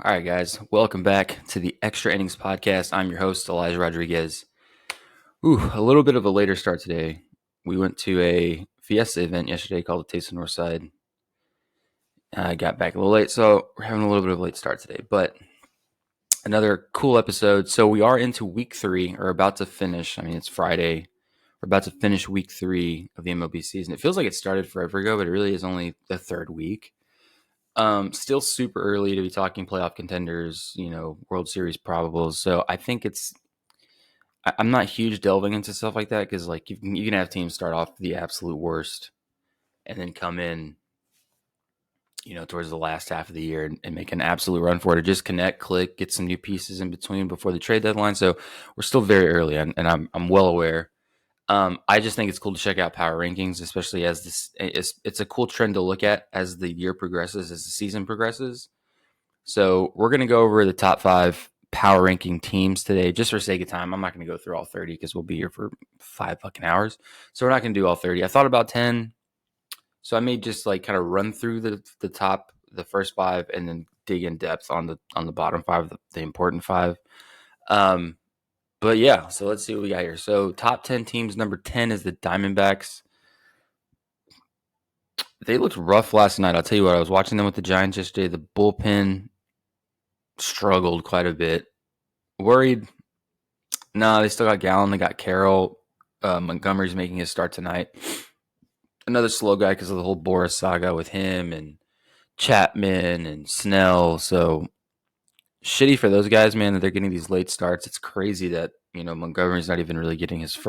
All right, guys, welcome back to the Extra Innings Podcast. I'm your host, Elijah Rodriguez. A little bit of a later start today. We went to a Fiesta event yesterday called the Taste of Northside. I got back a little late, so we're having a little bit of a late start today, but another cool episode. So we are into week 3, or about to finish. I mean, it's Friday. We're about to finish week 3 of the MLB season. It feels like it started forever ago, but it really is only the third week. Still super early to be talking playoff contenders, World Series probables. So I think I'm not huge delving into stuff like that because like you can have teams start off the absolute worst and then come in, towards the last half of the year and make an absolute run for it, or just connect, click, get some new pieces in between before the trade deadline. So we're still very early, and I'm well aware. I just think it's cool to check out power rankings, especially as it's a cool trend to look at as the year progresses, as the season progresses. So we're going to go over the top 5 power ranking teams today, just for sake of time. I'm not going to go through all 30 because we'll be here for 5 fucking hours. So we're not going to do all 30. I thought about 10. So I may just like kind of run through the first 5, and then dig in depth on the bottom 5, the important 5. But yeah, so let's see what we got here. So top 10 teams, number 10 is the Diamondbacks. They looked rough last night. I'll tell you what, I was watching them with the Giants yesterday. The bullpen struggled quite a bit. Worried? No, they still got Gallen. They got Carroll. Montgomery's making his start tonight. Another slow guy because of the whole Boris saga with him and Chapman and Snell. So shitty for those guys, man, that they're getting these late starts. It's crazy that Montgomery's not even really getting his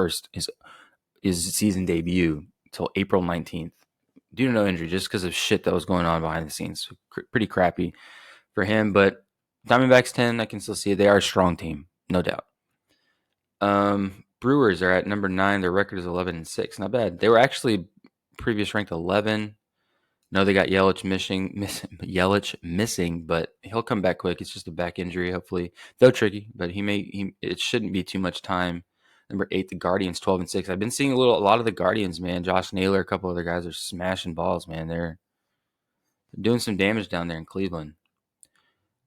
season debut until April 19th due to no injury, just because of shit that was going on behind the scenes. Pretty crappy for him, but Diamondbacks 10, I can still see it. They are a strong team, no doubt. Brewers are at number 9. Their record is 11-6. Not bad. They were actually previous ranked 11. No, they got Yelich missing, but he'll come back quick. It's just a back injury, hopefully. Though tricky, but it shouldn't be too much time. Number 8, the Guardians, 12-6. I've been seeing a lot of the Guardians, man. Josh Naylor, a couple other guys are smashing balls, man. They're doing some damage down there in Cleveland.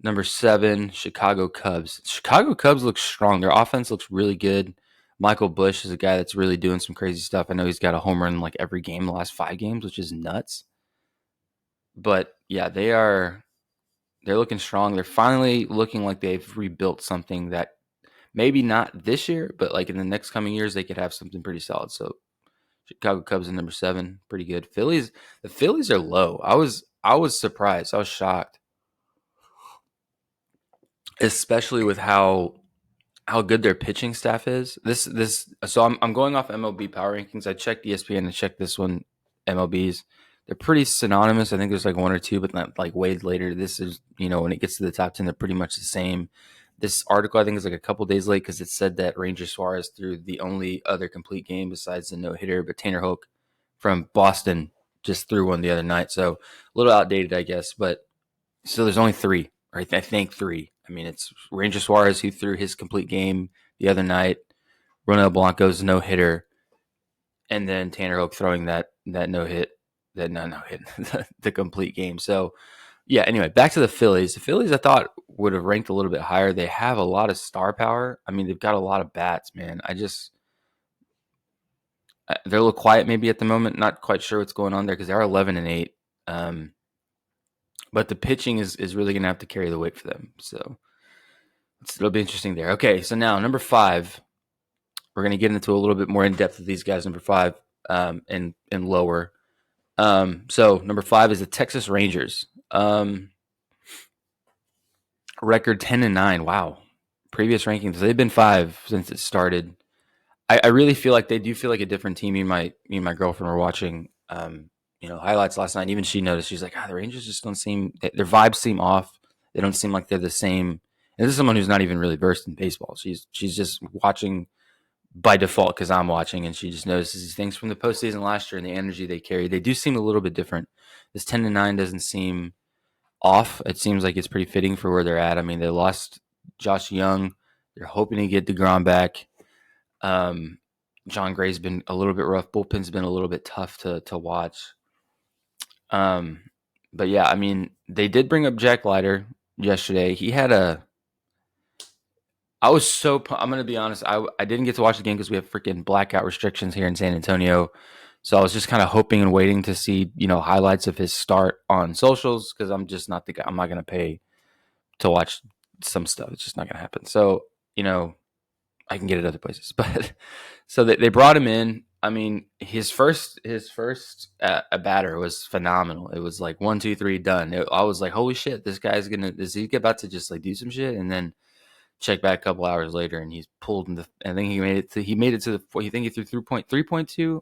Number 7, Chicago Cubs. Chicago Cubs look strong. Their offense looks really good. Michael Busch is a guy that's really doing some crazy stuff. I know he's got a home run like every game the last 5 games, which is nuts. But yeah, they're looking strong. They're finally looking like they've rebuilt something that maybe not this year, but like in the next coming years, they could have something pretty solid. So Chicago Cubs in number 7, pretty good. The Phillies are low. I was surprised. I was shocked, especially with how good their pitching staff is. So I'm going off MLB power rankings. I checked ESPN and checked this one, MLB's. They're pretty synonymous. I think there's like 1 or 2, but not like way later. This is, when it gets to the top 10, they're pretty much the same. This article, I think, is like a couple days late because it said that Ranger Suarez threw the only other complete game besides the no-hitter, but Tanner Hoke from Boston just threw one the other night. So a little outdated, I guess. But so there's only 3, right? I think 3. I mean, it's Ranger Suarez who threw his complete game the other night, Ronel Blanco's no-hitter, and then Tanner Hoke throwing that no-hit. The complete game. So, yeah, anyway, back to the Phillies. The Phillies, I thought, would have ranked a little bit higher. They have a lot of star power. I mean, they've got a lot of bats, man. They're a little quiet maybe at the moment. Not quite sure what's going on there because they are 11-8. But the pitching is really going to have to carry the weight for them. So, it'll be interesting there. Okay, so now, number 5. We're going to get into a little bit more in depth with these guys, number 5 and lower. So number 5 is the Texas Rangers. Record 10-9. Wow. Previous rankings, they've been 5 since it started. I really feel like they do feel like a different team. Me and my girlfriend were watching, highlights last night. Even she noticed. She's like, the Rangers just don't seem. Their vibes seem off. They don't seem like they're the same. And this is someone who's not even really versed in baseball. She's just watching by default because I'm watching, and she just notices these things from the postseason last year and the energy they carry. They do seem a little bit different. This 10-9 doesn't seem off. It seems like it's pretty fitting for where they're at. I mean, they lost Josh Young. They're hoping to get DeGrom back. John Gray's been a little bit rough. Bullpen's been a little bit tough to watch. But yeah, I mean, they did bring up Jack Leiter. yesterday. He had a. I was so. I'm gonna be honest. I didn't get to watch the game because we have freaking blackout restrictions here in San Antonio. So I was just kind of hoping and waiting to see highlights of his start on socials because I'm just not the guy. I'm not gonna pay to watch some stuff. It's just not gonna happen. So I can get it other places, but so they brought him in. I mean, his first a batter was phenomenal. It was like 1, 2, 3, done. I was like, holy shit, this guy's is he about to just like do some shit? And then check back a couple hours later, and he's pulled in the. I think he made it to the. You think he threw 3.2.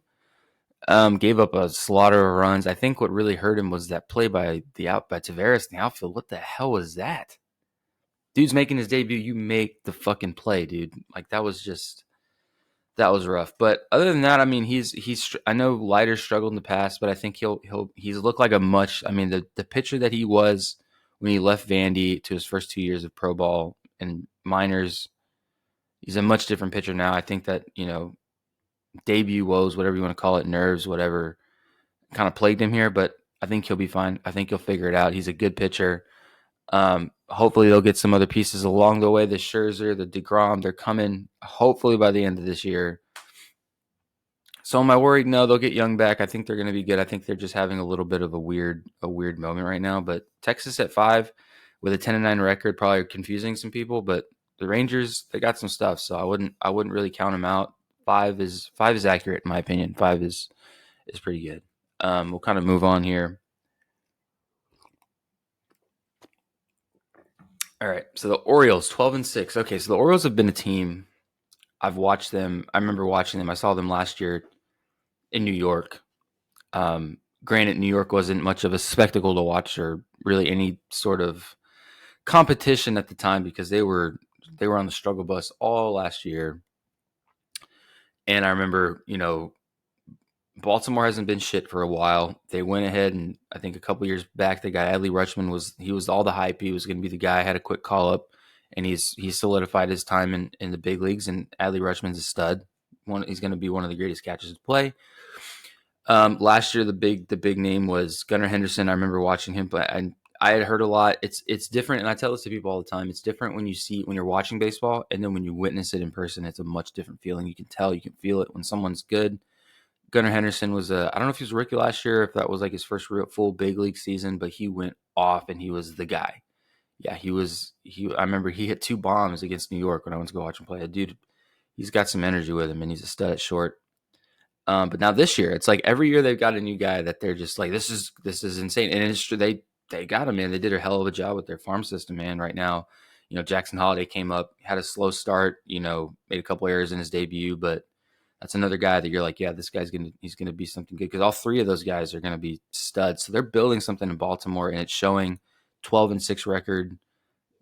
Gave up a slaughter of runs. I think what really hurt him was that play by Tavares in the outfield. What the hell was that? Dude's making his debut. You make the fucking play, dude. Like that was rough. But other than that, I mean, he's. I know Leiter struggled in the past, but I think he's looked like a much. I mean, the pitcher that he was when he left Vandy to his first 2 years of pro ball and minors, he's a much different pitcher now. I think that debut woes, whatever you want to call it, nerves, whatever, kind of plagued him here. But I think he'll be fine. I think he'll figure it out. He's a good pitcher. Hopefully they'll get some other pieces along the way. The Scherzer, the DeGrom, they're coming hopefully by the end of this year. So am I worried? No, they'll get Young back. I think they're going to be good. I think they're just having a little bit of a weird moment right now. But Texas at 5 with a 10-9 record, probably confusing some people. But the Rangers, they got some stuff. So I wouldn't really count them out. 5 is accurate in my opinion. 5 is pretty good. We'll kind of move on here. All right, so the Orioles, 12-6. Okay, so the Orioles have been a team. I've watched them. I remember watching them. I saw them last year in New York. Granted, New York wasn't much of a spectacle to watch or really any sort of competition at the time because they were on the struggle bus all last year. And I remember, Baltimore hasn't been shit for a while. They went ahead and I think a couple years back, the guy Adley Rutschman was all the hype. He was going to be the guy. Had a quick call up, and he's solidified his time in the big leagues. And Adley Rutschman's a stud. He's going to be one of the greatest catchers to play. Last year, the big name was Gunnar Henderson. I remember watching him, but I had heard a lot. It's different, and I tell this to people all the time. It's different when you're watching baseball, and then when you witness it in person, it's a much different feeling. You can tell, you can feel it when someone's good. Gunnar Henderson was I don't know if he was a rookie last year, if that was like his first real full big league season, but he went off and he was the guy. Yeah, I remember he hit 2 bombs against New York when I went to go watch him play. Dude, he's got some energy with him and he's a stud at short. But now this year, it's like every year they've got a new guy that they're just like, this is insane. And it's true, they got him, man. They did a hell of a job with their farm system, man. Right now, Jackson Holiday came up, had a slow start, made a couple errors in his debut, but that's another guy that you're like, yeah, this guy's he's gonna be something good because all 3 of those guys are gonna be studs. So they're building something in Baltimore, and it's showing. 12-6 record.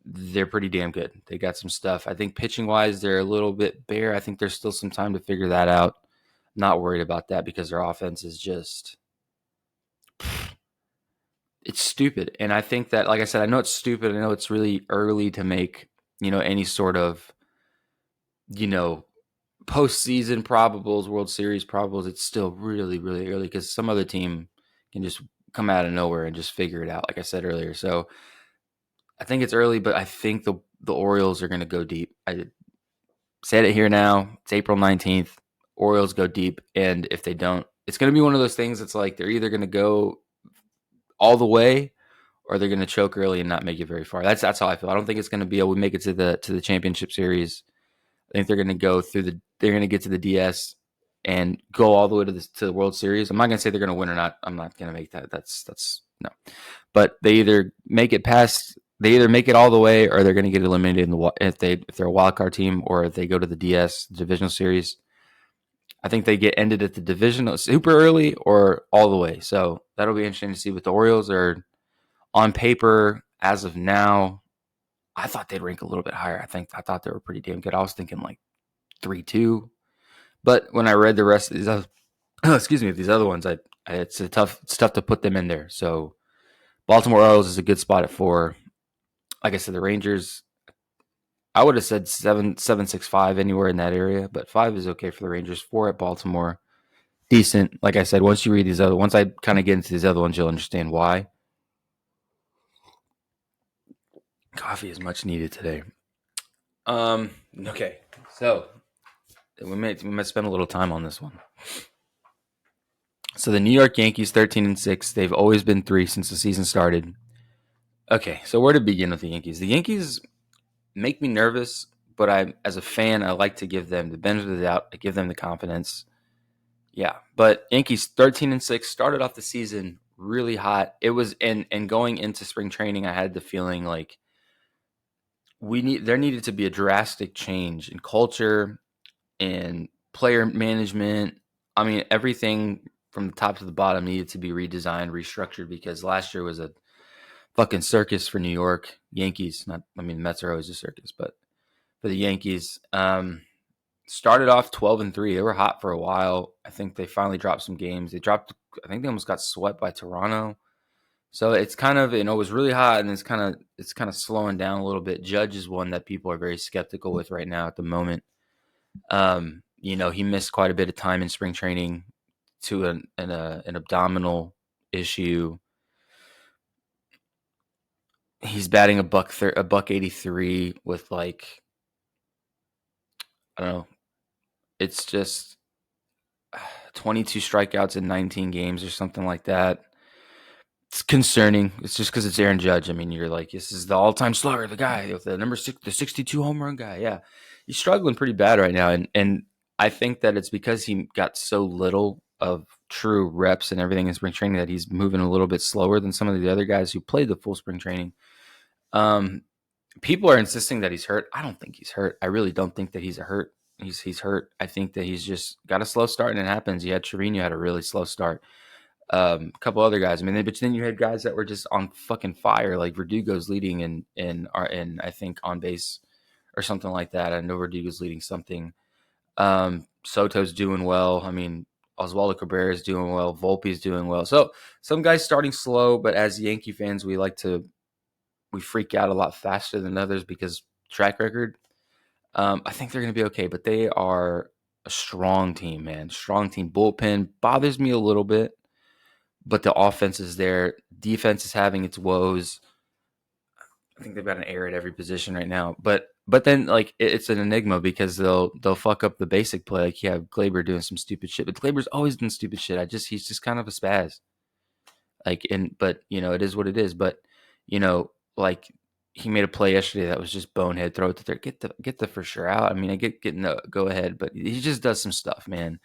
They're pretty damn good. They got some stuff. I think pitching wise, they're a little bit bare. I think there's still some time to figure that out. Not worried about that because their offense is just it's stupid. And I think that, like I said, I know it's stupid. I know it's really early to make any sort of postseason probables, World Series probables. It's still really, really early because some other team can just come out of nowhere and just figure it out, like I said earlier. So I think it's early, but I think the Orioles are going to go deep. I said it here now. It's April 19th. Orioles go deep, and if they don't, it's going to be one of those things that's like they're either going to go all the way or they're going to choke early and not make it very far. That's how I feel. I don't think it's going to be able to make it to the championship series. I think they're going to go they're going to get to the DS and go all the way to the World Series. I'm not going to say they're going to win or not. I'm not going to make that. That's no. But they either make it all the way or they're going to get eliminated if they're a wild card team or if they go to the DS divisional series. I think they get ended at the divisional super early or all the way. So that'll be interesting to see. But the Orioles are on paper as of now. I thought they'd rank a little bit higher. I thought they were pretty damn good. I was thinking like 3-2. But when I read the rest of these other, these other ones, it's tough to put them in there. So Baltimore Orioles is a good spot at 4. Like I said, the Rangers, I would have said 7, 6, 5 anywhere in that area, but 5 is okay for the Rangers. 4 at Baltimore, decent. Like I said, once I kind of get into these other ones, you'll understand why. Coffee is much needed today. Okay, so we might spend a little time on this one. So the New York Yankees, 13-6. They've always been 3 since the season started. Okay, so where to begin with the Yankees? The Yankees make me nervous, but as a fan, I like to give them the benefit of the doubt. I give them the confidence. Yeah, but Yankees 13-6 started off the season really hot. It was and going into spring training, I had the feeling like there needed to be a drastic change in culture and player management. I mean, everything from the top to the bottom needed to be redesigned, restructured because last year was a fucking circus for New York Yankees. Mets are always a circus, but for the Yankees, started off 12-3. They were hot for a while. I think they finally dropped some games. I think they almost got swept by Toronto. So it's kind of, it was really hot and it's kind of slowing down a little bit. Judge is one that people are very skeptical with right now at the moment. He missed quite a bit of time in spring training to an abdominal issue. He's batting a buck 83 with I don't know. It's just 22 strikeouts in 19 games or something like that. It's concerning. It's just because it's Aaron Judge. I mean, you're like, this is the all-time slugger, the guy with the number 6, the 62 home run guy. Yeah, he's struggling pretty bad right now, and I think that it's because he got so little of true reps and everything in spring training that he's moving a little bit slower than some of the other guys who played the full spring training. People are insisting that he's hurt. I don't think he's hurt. I really don't think that he's hurt. He's hurt. I think that he's just got a slow start, and it happens. Trevino had a really slow start. A couple other guys. I mean, but then you had guys that were just on fucking fire, like Verdugo's leading in I think on base or something like that. I know Verdugo's leading something. Soto's doing well. I mean, Oswaldo Cabrera's doing well. Volpe's doing well. So some guys starting slow, but as Yankee fans, we freak out a lot faster than others because track record. I think they're going to be okay, but they are a strong team, man. Strong team. Bullpen bothers me a little bit, but the offense is there. Defense is having its woes. I think they've got an error at every position right now. But then it's an enigma because they'll fuck up the basic play. Like you have Glaber doing some stupid shit, but Glaber's always done stupid shit. He's just kind of a spaz. But it is what it is. But he made a play yesterday that was just bonehead. Throw it to there. Get the for sure out. I mean, I getting the go ahead, but he just does some stuff, man.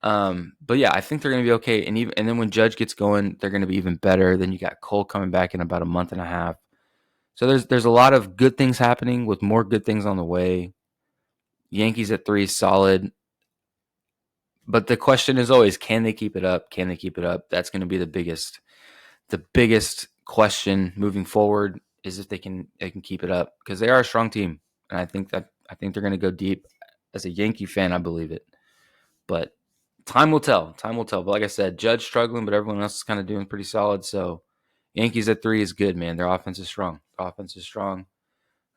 But yeah, I think they're going to be okay. And then when Judge gets going, they're going to be even better. Then you got Cole coming back in about a month and a half. So there's a lot of good things happening with more good things on the way. Yankees at 3 solid. But the question is always, can they keep it up? Can they keep it up? That's going to be the biggest question moving forward is if they can keep it up because they are a strong team. And I think they're going to go deep. As a Yankee fan, I believe it. But time will tell. But like I said, Judge struggling, but everyone else is kind of doing pretty solid. So Yankees at 3 is good, man. Their offense is strong.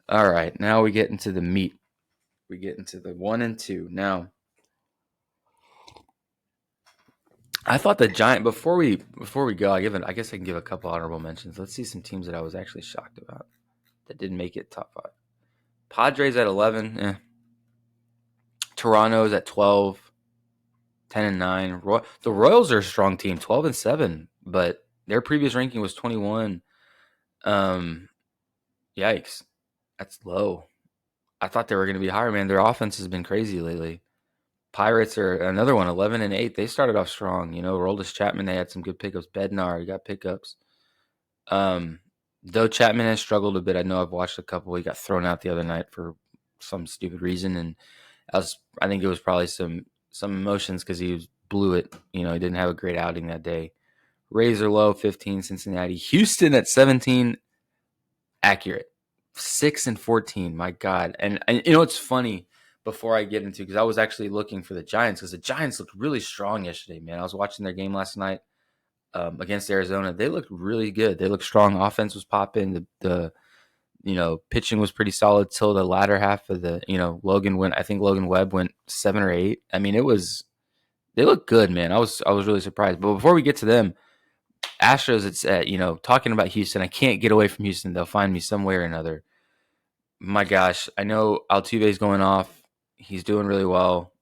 All right, now we get into the meat. We get into the 1 and 2. Now, I thought the Giant before we go, I guess I can give a couple honorable mentions. Let's see some teams that I was actually shocked about that didn't make it top 5. Padres at 11. Toronto's at 12. 10-9. The Royals are a strong team, 12-7, but their previous ranking was 21. Yikes, that's low. I thought they were going to be higher, man. Their offense has been crazy lately. Pirates are another one, 11-8. They started off strong. Roldis Chapman, they had some good pickups. Bednar, you got pickups. Though Chapman has struggled a bit. I know I've watched a couple. He got thrown out the other night for some stupid reason, and I think it was probably some emotions because he blew it. He didn't have a great outing that day. Rays are low, 15. Cincinnati. Houston at 17. Accurate. 6-14. My God. And it's funny before I get into, because I was actually looking for the Giants because the Giants looked really strong yesterday, man. I was watching their game last night against Arizona. They looked really good. They looked strong. Offense was popping. The pitching was pretty solid till the latter half of the, Logan Webb went 7 or 8. I mean, they look good, man. I was really surprised. But before we get to them, Astros, it's talking about Houston. I can't get away from Houston. They'll find me some way or another. My gosh, I know Altuve's going off. He's doing really well.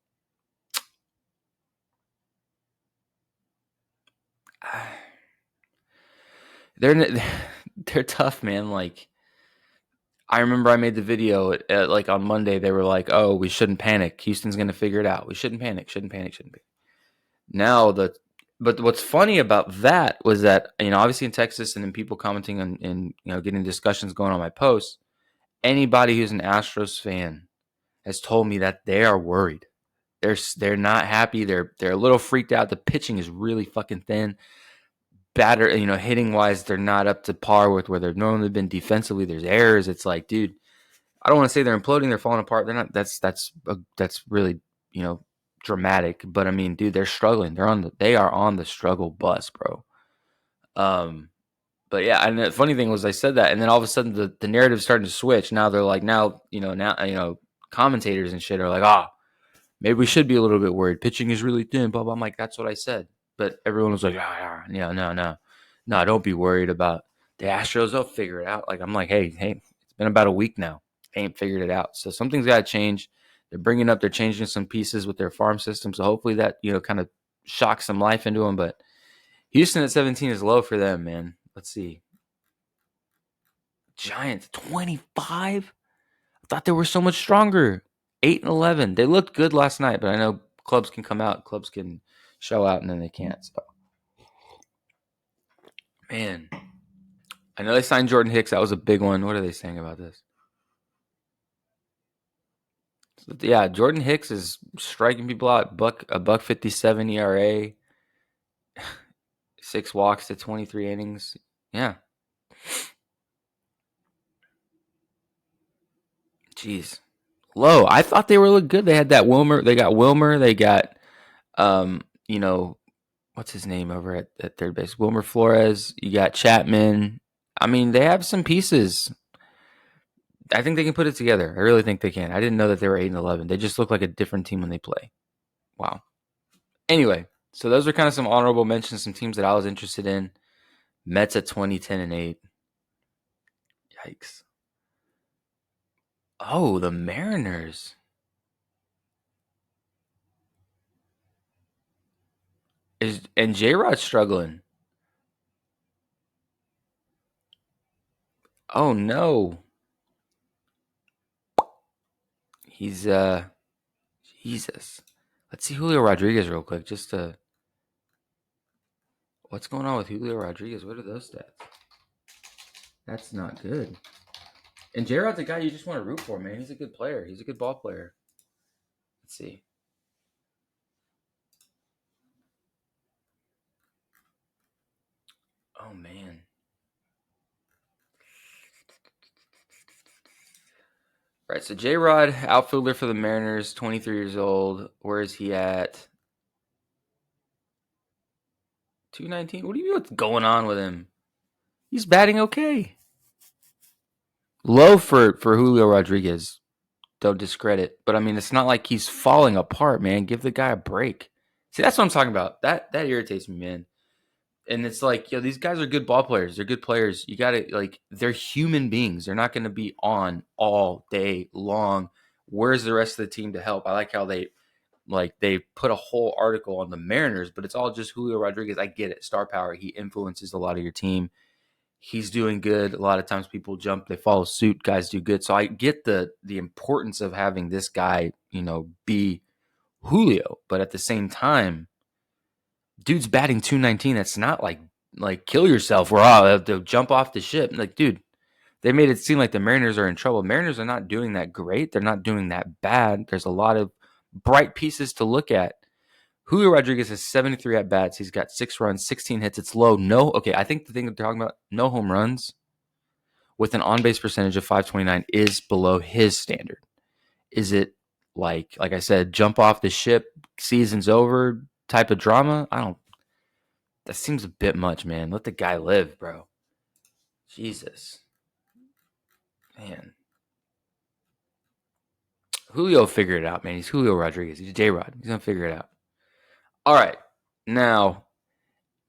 They're they're tough, man. Like I remember I made the video like on Monday. They were like, "Oh, we shouldn't panic. Houston's going to figure it out. We shouldn't panic. Shouldn't panic. Shouldn't be." Now but what's funny about that was that obviously in Texas and then people commenting on and getting discussions going on my posts. Anybody who's an Astros fan has told me that they are worried. They're not happy. They're a little freaked out. The pitching is really fucking thin. Batter, hitting wise, they're not up to par with where they've normally been defensively. There's errors. It's like, dude, I don't want to say they're imploding. They're falling apart. They're not. That's really dramatic. But I mean, dude, they're struggling. They are on the struggle bus, bro. But yeah, and the funny thing was I said that, and then all of a sudden the narrative's starting to switch. Now they're like, commentators and shit are like, maybe we should be a little bit worried. Pitching is really thin. Blah blah. I'm like, that's what I said. But everyone was like, no, don't be worried about the Astros. They'll figure it out. Like I'm like, hey, it's been about a week now. They ain't figured it out. So something's got to change. They're changing some pieces with their farm system. So hopefully that kind of shocks some life into them. But Houston at 17 is low for them, man. Let's see. Giants 25. I thought they were so much stronger. 8-11. They looked good last night, but I know clubs can come out, clubs can show out, and then they can't. So, man, I know they signed Jordan Hicks. That was a big one. What are they saying about this? So, yeah, Jordan Hicks is striking people out. A buck 57 ERA, 6 walks to 23 innings. Yeah. Jeez. Low. I thought they were looking good. They had that Wilmer. They got Wilmer. They got, what's his name over at third base? Wilmer Flores. You got Chapman. I mean, they have some pieces. I think they can put it together. I really think they can. I didn't know that they were 8-11. They just look like a different team when they play. Wow. Anyway, so those are kind of some honorable mentions, some teams that I was interested in. Mets at 20, 10, and 8. Yikes. Oh, the Mariners. And J-Rod's struggling. Oh no. He's Jesus. Let's see Julio Rodriguez real quick. What's going on with Julio Rodriguez? What are those stats? That's not good. And J-Rod's a guy you just want to root for, man. He's a good player. He's a good ball player. Let's see. Oh man. Right, so J-Rod, outfielder for the Mariners, 23 years old. Where is he at? 219? What do you mean what's going on with him? He's batting okay. Low for Julio Rodriguez. Don't discredit. But I mean, it's not like he's falling apart, man. Give the guy a break. See, that's what I'm talking about. That irritates me, man. And it's like, these guys are good ball players. They're good players. You got to, they're human beings. They're not going to be on all day long. Where's the rest of the team to help? I like how they put a whole article on the Mariners, but it's all just Julio Rodriguez. I get it. Star power. He influences a lot of your team. He's doing good. A lot of times people jump, they follow suit. Guys do good. So I get the importance of having this guy, be Julio. But at the same time, dude's batting 219. That's not like kill yourself or I have to jump off the ship. Like, dude, they made it seem like the Mariners are in trouble. Mariners are not doing that great. They're not doing that bad. There's a lot of bright pieces to look at. Julio Rodriguez has 73 at bats. He's got 6 runs, 16 hits. It's low. Okay, I think the thing that they're talking about, no home runs with an on-base percentage of 529 is below his standard. Is it like I said, jump off the ship, season's over type of drama? That seems a bit much, man. Let the guy live, bro. Jesus. Man. Julio figured it out, man. He's Julio Rodriguez. He's J-Rod. He's going to figure it out. All right. Now,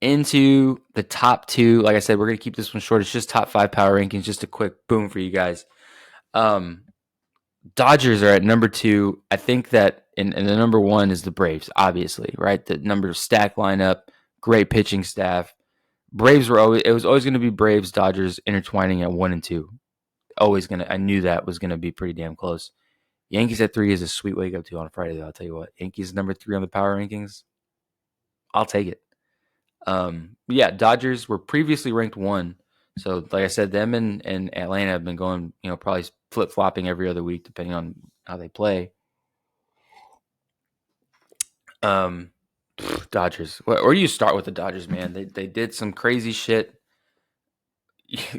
into the top 2. Like I said, we're going to keep this one short. It's just top 5 power rankings. Just a quick boom for you guys. Um, Dodgers are at number 2. I think that and the number 1 is the Braves, obviously, right? The number stack lineup, great pitching staff. Braves were always it was always going to be Braves Dodgers intertwining at 1 and 2. Always going to I knew that was going to be pretty damn close. Yankees at 3 is a sweet wake up to on a Friday though, I'll tell you what. Yankees number 3 on the power rankings. I'll take it. Yeah, Dodgers were previously ranked 1. So, like I said, them and Atlanta have been going, probably flip flopping every other week depending on how they play. Dodgers. Where do you start with the Dodgers, man? They did some crazy shit,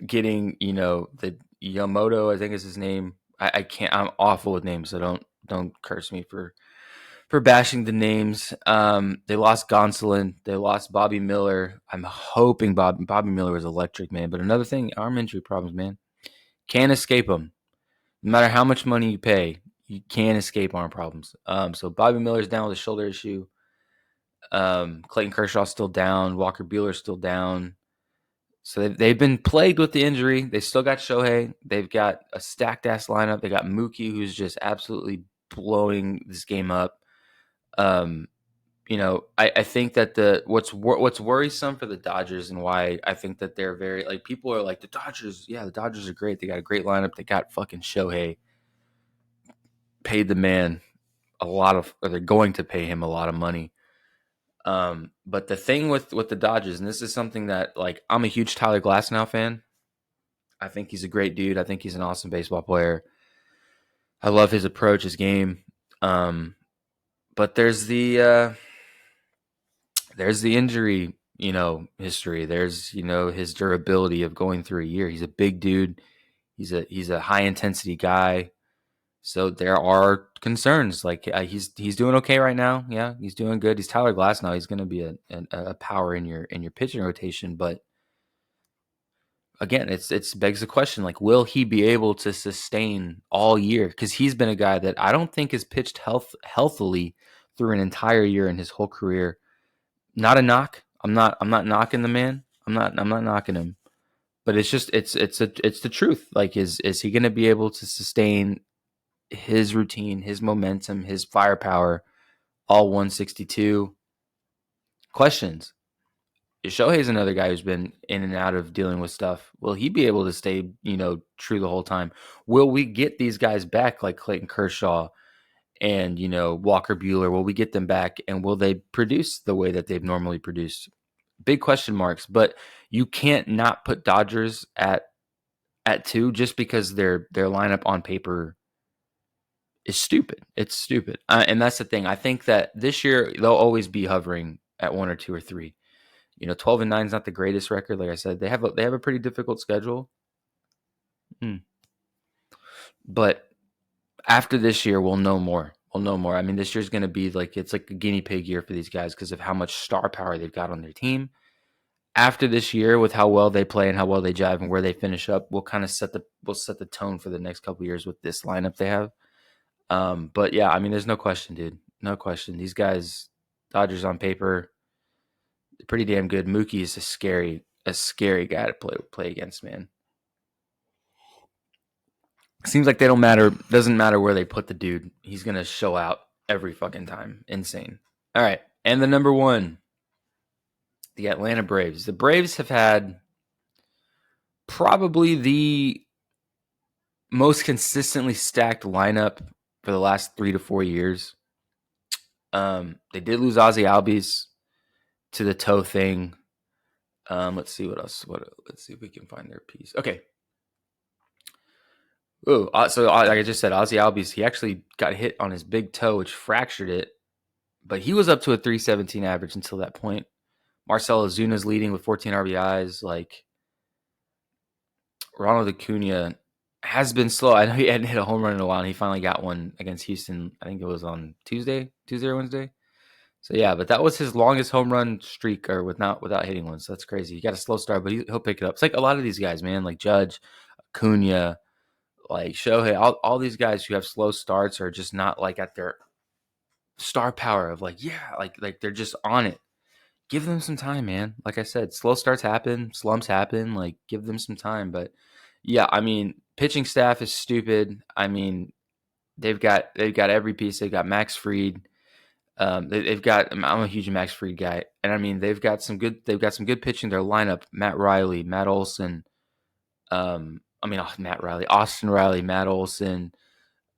getting the Yamamoto, I think is his name. I can't. I'm awful with names, so don't curse me for bashing the names. They lost Gonsolin. They lost Bobby Miller. I'm hoping Bobby Miller was electric, man. But another thing, arm injury problems, man. Can't escape them. No matter how much money you pay, you can't escape arm problems. So Bobby Miller's down with a shoulder issue. Clayton Kershaw's still down. Walker Buehler's still down. So they've been plagued with the injury. They still got Shohei. They've got a stacked ass lineup. They got Mookie, who's just absolutely blowing this game up. I think that what's worrisome for the Dodgers and why I think that they're very people are like the Dodgers. Yeah, the Dodgers are great. They got a great lineup. They got fucking Shohei. Paid the man or they're going to pay him a lot of money. But the thing with the Dodgers, and this is something that I'm a huge Tyler Glasnow fan. I think he's a great dude. I think he's an awesome baseball player. I love his approach, his game. But there's the injury, history. There's his durability of going through a year. He's a big dude. He's a high intensity guy. So there are concerns. He's doing okay right now. Yeah, he's doing good. He's Tyler Glasnow. He's going to be a power in your pitching rotation. But again, it's begs the question: will he be able to sustain all year? Because he's been a guy that I don't think has pitched healthily through an entire year in his whole career. Not a knock. I'm not knocking the man. I'm not knocking him. But it's just it's the truth. Is he going to be able to sustain his routine, his momentum, his firepower, all 162? Questions. Shohei's another guy who's been in and out of dealing with stuff. Will he be able to stay, true the whole time? Will we get these guys back like Clayton Kershaw and, Walker Buehler? Will we get them back and will they produce the way that they've normally produced? Big question marks, but you can't not put Dodgers at 2 just because their lineup on paper is stupid. It's stupid. And that's the thing. I think that this year they'll always be hovering at 1 or 2 or 3. 12-9 is not the greatest record. Like I said, they have a pretty difficult schedule. But after this year, we'll know more. I mean, this year's going to be it's like a guinea pig year for these guys because of how much star power they've got on their team. After this year, with how well they play and how well they jive and where they finish up, we'll kind of set the tone for the next couple of years with this lineup they have. But yeah, I mean, there's no question, dude. No question. These guys, Dodgers on paper, pretty damn good. Mookie is a scary guy to play against, man. Seems like they don't matter. Doesn't matter where they put the dude. He's gonna show out every fucking time. Insane. All right, and the number 1, the Atlanta Braves. The Braves have had probably the most consistently stacked lineup for the last 3 to 4 years. They did lose Ozzie Albies to the toe thing. Let's see what else. Let's see if we can find their piece. Okay. Oh, so like I just said, Ozzie Albies, he actually got hit on his big toe, which fractured it. But he was up to a 317 average until that point. Marcell Ozuna's leading with 14 RBIs. Ronald Acuna has been slow. I know he hadn't hit a home run in a while, and he finally got one against Houston. I think it was on Tuesday or Wednesday. So yeah, but that was his longest home run streak, or without hitting one. So that's crazy. He got a slow start, but he'll pick it up. It's like a lot of these guys, man, like Judge, Acuna, like Shohei, all these guys who have slow starts are just not at their star power of like they're just on it. Give them some time, man. Like I said, slow starts happen, slumps happen. Give them some time. But yeah, I mean, Pitching staff is stupid. I mean, they've got every piece. They've got Max Fried. They've got. I'm a huge Max Fried guy, and I mean they've got some good pitching. Their lineup: Matt Riley, Matt Olson. Matt Riley, Austin Riley, Matt Olson,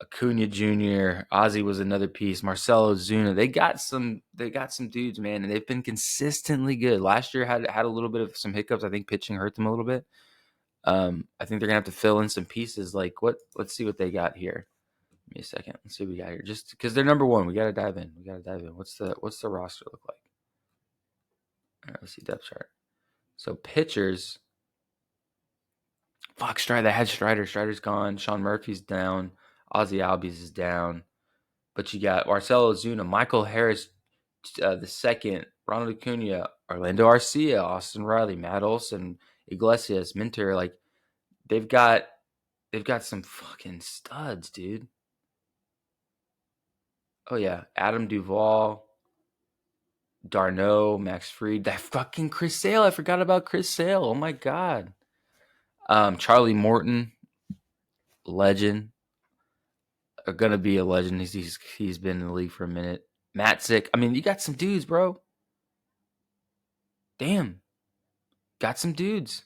Acuna Jr. Ozzie was another piece. Marcelo Zuna. They got some dudes, man, and they've been consistently good. Last year had a little bit of some hiccups. I think pitching hurt them a little bit. I think they're gonna have to fill in some pieces. Like what? Let's see what they got here. Give me a second. Let's see what we got here. Just because they're number one, we gotta dive in. What's the roster look like? All right, let's see depth chart. So pitchers. Fuck Strider. They had Strider. Strider's gone. Sean Murphy's down. Ozzie Albies is down. But you got Marcelo Zuna, Michael Harris, the second, Ronald Acuna, Orlando Arcia, Austin Riley, Matt Olson, Iglesias, Minter. Like they've got some fucking studs, dude. Oh yeah, Adam Duvall, Darno, Max Fried, that fucking Chris Sale. I forgot about Chris Sale. Oh my god. Charlie Morton, legend. Gonna be a legend. He's been in the league for a minute. Matzik. I mean, you got some dudes, bro. Damn. Got some dudes.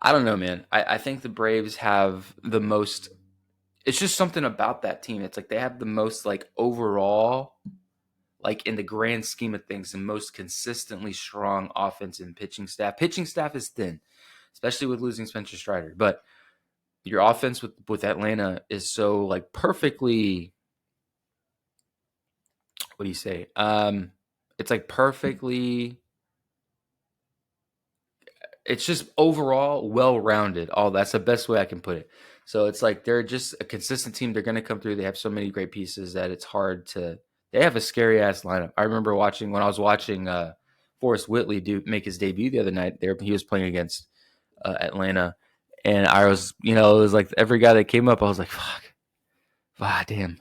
I don't know, man. I think the Braves have the most. It's just something about that team. It's like they have the most, like, overall, like, in the grand scheme of things, the most consistently strong offense and pitching staff. Pitching staff is thin, especially with losing Spencer Strider. But your offense with Atlanta is so, like, perfectly. What do you say? It's like perfectly. It's just overall well-rounded. Oh, that's the best way I can put it. So it's like they're just a consistent team. They're going to come through. They have so many great pieces that it's hard to. They have a scary ass lineup. I remember when I was watching Forrest Whitley make his debut the other night. He was playing against Atlanta, and I was, it was like every guy that came up, I was like, fuck, damn,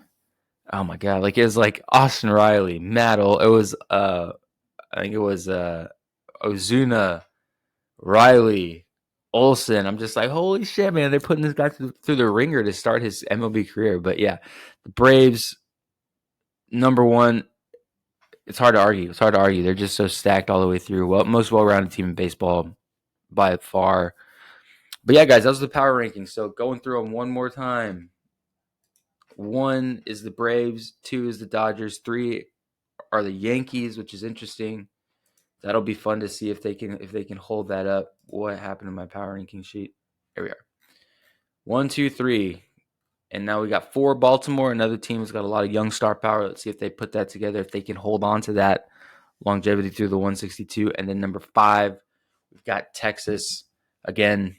oh my god, like it was like Austin Riley, It was I think it was Ozuna. Riley, Olson. I'm just like, holy shit, man. They're putting this guy through the ringer to start his MLB career. But yeah, the Braves, number one, it's hard to argue. They're just so stacked all the way through. Most well-rounded team in baseball by far. But yeah, guys, those are the power rankings. So going through them one more time. 1 is the Braves. 2 is the Dodgers. 3 are the Yankees, which is interesting. That'll be fun to see if they can hold that up. What happened to my power ranking sheet? Here we are. 1, 2, 3. And now we got 4 Baltimore. Another team has got a lot of young star power. Let's see if they put that together, if they can hold on to that longevity through the 162. And then number 5, we've got Texas. Again,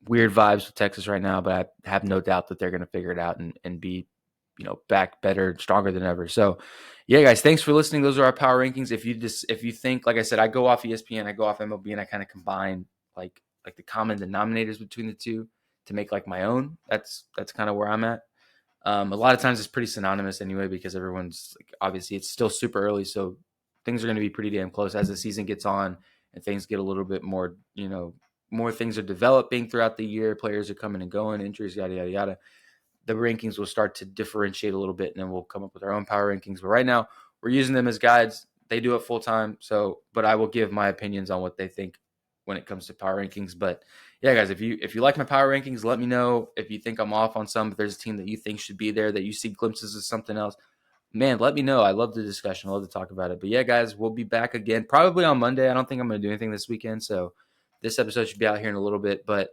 weird vibes with Texas right now, but I have no doubt that they're going to figure it out and be, back better, stronger than ever. So, yeah, guys, thanks for listening. Those are our power rankings. If you think, like I said, I go off ESPN, I go off MLB, and I kind of combine like the common denominators between the two to make like my own. That's kind of where I'm at. A lot of times it's pretty synonymous anyway because everyone's like, obviously it's still super early, so things are going to be pretty damn close as the season gets on and things get a little bit more, more things are developing throughout the year. Players are coming and going, injuries, yada yada yada. The rankings will start to differentiate a little bit, and then we'll come up with our own power rankings. But right now, we're using them as guides. They do it full time. But I will give my opinions on what they think when it comes to power rankings. But yeah, guys, if you like my power rankings, let me know if you think I'm off on some. If there's a team that you think should be there, that you see glimpses of something else, man, let me know. I love the discussion. I love to talk about it. But yeah, guys, we'll be back again probably on Monday. I don't think I'm going to do anything this weekend, so this episode should be out here in a little bit. But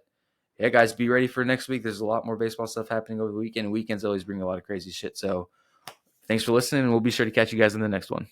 yeah, guys, be ready for next week. There's a lot more baseball stuff happening over the weekend. Weekends always bring a lot of crazy shit. So thanks for listening, and we'll be sure to catch you guys in the next one.